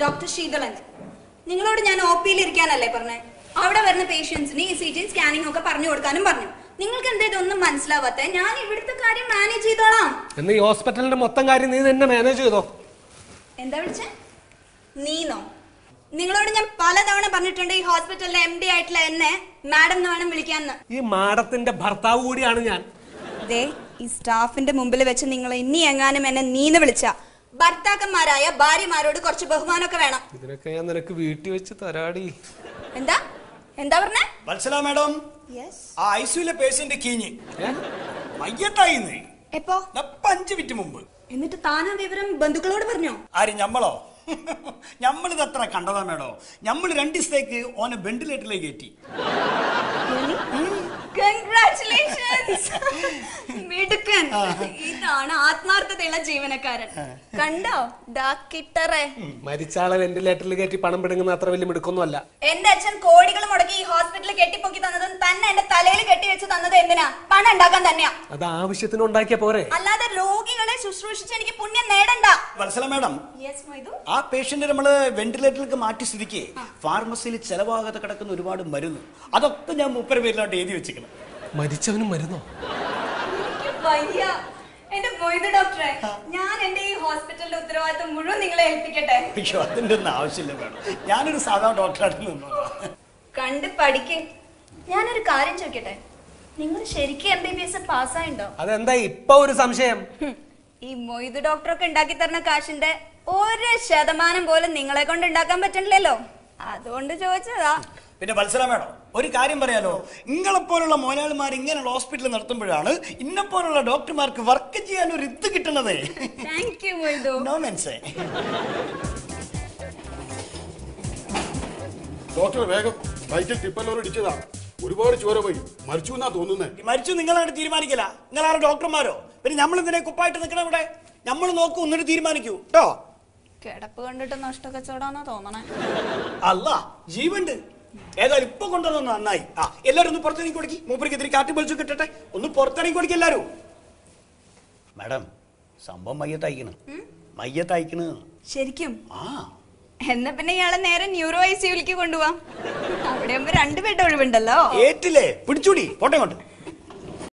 Doctor Sheethalan, നിങ്ങളോട് ഞാൻ O പിയിൽ ഇരിക്കാനല്ലേ പറഞ്ഞേ? അവിടെ വരുന്ന പേഷ്യൻസിന് ECG സ്കാനിങ് ഒക്കെ പറഞ്ഞു കൊടുക്കാനും പറഞ്ഞു. നിങ്ങൾക്ക് എന്താ ഇതൊന്നും മനസ്സിലാവാത്ത? ഞാൻ ഇവിടുത്തെ കാര്യം മാനേജ് ചെയ്തോളാം. എന്നാ ഈ ഹോസ്പിറ്റലിന്റെ മൊത്തം കാര്യം നീ തന്നെ മാനേജ് ചെയ്തോ. എന്താ വിളിച്ചേ? നീന്നോ? നിങ്ങളോട് ഞാൻ പലതവണ പറഞ്ഞിട്ടുണ്ട് ഈ ഹോസ്പിറ്റലിലെ MD ആയിട്ടുള്ള എന്നെ മാഡം എന്ന് വേണം വിളിക്കാന്ന്. ഈ മാഡത്തിന്റെ ഭർത്താവ് കൂടിയാണ് ഞാൻ. ദേ, ഈ സ്റ്റാഫിന്റെ മുമ്പിൽ വെച്ച് നിങ്ങൾ ഇനി എങ്ങാനും എന്നെ നീന്ന് വിളിച്ച ഭർത്താക്കന്മാരായ ഭാര്യമാരോട് കുറച്ച് ബഹുമാനമൊക്കെ വേണം. ഇതിനൊക്കെ ഞാൻ നിനക്ക് വീട്ടിൽ വെച്ച് തരാടി. എന്താ എന്താ പറഞ്ഞേ? വത്സല മാഡം, ആ ഐസിയുലെ പേഷ്യന്റ് കീഞ്ഞ് മയ്യത്തായിന്ന്. എപ്പോ? 5 മിനിറ്റ് മുമ്പ്. എന്നിട്ട് താനാ വിവരം ബന്ധുക്കളോട് പറഞ്ഞോ? ആര്, ഞമ്മളോ? ഞമ്മളിത് അത്ര കണ്ടതാ മേഡോ. ഞമ്മള് 2 ദിവസത്തേക്ക് ഓനെ വെന്റിലേറ്ററിലേക്ക് കയറ്റി. ഇതാണ് ആത്മാർത്ഥതയുള്ള ജീവനക്കാരൻ. കണ്ടോ ഡാക്കിട്ടറെ? മരിച്ചാളെ വെന്റിലേറ്ററിൽ കയറ്റി പണം പിടുങ്ങുന്ന അത്ര വലിയ മിടുക്കൊന്നുമല്ല. എന്റെ അച്ഛൻ കോടികൾ മുടക്കി ഈ ഹോസ്പിറ്റലിൽ കെട്ടിപ്പൊക്കി തന്നതും തന്നെ എന്റെ തലയിൽ കെട്ടി വെച്ച് തന്നത് എന്തിനാ? പണം ഉണ്ടാക്കാൻ തന്നെയാ. അത് ആവശ്യത്തിന് ഉണ്ടാക്കിയ പോരെ, അല്ലാതെ രോഗികളെ ശുശ്രൂഷിച്ച് എനിക്ക് പുണ്യം നേടണ്ട. വത്സല മാഡം, ആ പേഷ്യന്റ് നമ്മള് വെന്റിലേറ്ററിലേക്ക് മാറ്റി സ്ഥിതിക്ക് ഫാർമസിയിൽ ചെലവാകാതെ കിടക്കുന്ന ഒരുപാട് മരുന്ന് അതൊക്കെ ഞാൻ 30 പേരിലോട്ട് എഴുതി വെച്ചിരിക്കണം. മരിച്ചവനും മരുന്നോ? എന്റെ മൊയ്തു ഡോക്ടറെ, ഞാൻ എന്റെ ഈ ഹോസ്പിറ്റലിന്റെ ഉത്തരവാദിത്വം മുഴുവൻ നിങ്ങളെ ഏൽപ്പിക്കട്ടെ? അയ്യോ, അതിന്റെ ഒന്നും ആവശ്യമില്ല മേഡം. ഞാനൊരു സാധാരണ ഡോക്ടറായിട്ട് നിന്നോ. കണ്ട് പഠിക്ക്. ഞാനൊരു കാര്യം ചോദിക്കട്ടെ, നിങ്ങൾ ശരിക്കും MBBS പാസ്സായിണ്ടോ? അതെന്താ ഇപ്പൊ ഒരു സംശയം? ഈ മൊയ്തു ഡോക്ടറൊക്കെ ഉണ്ടാക്കി തരുന്ന കാശിന്റെ 1% പോലും നിങ്ങളെ കൊണ്ട് ഉണ്ടാക്കാൻ പറ്റണില്ലല്ലോ, അതുകൊണ്ട് ചോദിച്ചതാ. പിന്നെ വത്സല മേഡം, ഒരു കാര്യം പറയാലോ, നിങ്ങളെപ്പോലുള്ള മോനാളിമാർ ഇങ്ങനെയുള്ള ഹോസ്പിറ്റൽ നടത്തുമ്പോഴാണ് ഇന്നെപ്പോലുള്ള ഡോക്ടർമാർക്ക് വർക്ക് ചെയ്യാൻ ഒരു ഇത് കിട്ടുന്നത്. Thank you Moidu. നോ മെൻസേ. ഡോക്ടർ വേഗം ബൈക്കിൽ ടിപ്പർ ഇടിച്ചതാ. ഒരുപാട് ചോര പോയി. മരിച്ചു എന്നാ തോന്നുന്നേ. മരിച്ചു നിങ്ങളാണ് തീരുമാനിക്കില്ല. നിങ്ങളാണ് ഡോക്ടർമാരോ? പിന്നെ നമ്മൾ ഇതിനെ കുപ്പായിട്ട് നിൽക്കണം ഇവിടെ. നമ്മൾ നോക്കൂ, എന്നിട്ട് തീരുമാനിക്കൂ കേട്ടോ. കിടപ്പ് കണ്ടിട്ട് നഷ്ടക്കച്ചവടാന്നാ തോന്നണേ. അല്ല, ജീവണ്ട്. ഏതായാലും ഇപ്പൊ കൊണ്ടുവന്നു നന്നായി. എല്ലാരും ഒന്ന് പുറത്തിറങ്ങി കൊടുക്കി. മൂപ്പർക്ക് ഇതിരി കാറ്റ് പൊളിച്ചു കിട്ടട്ടെ. ഒന്ന് പുറത്തിറങ്ങി കൊടുക്കി എല്ലാരും. മാഡം, സംഭവം മയ്യത്തയക്കണ്. ശരിക്കും? എന്നാ പിന്നെ ഇയാളെ നേരെ ന്യൂറോ ICUലേക്ക് കൊണ്ടുപോവാം. അവിടെ 2 ബെഡ് ഒഴിവുണ്ടല്ലോ. ഏറ്റില്ലേ? പിടിച്ചൂടി, പോട്ടെ കൊണ്ട്.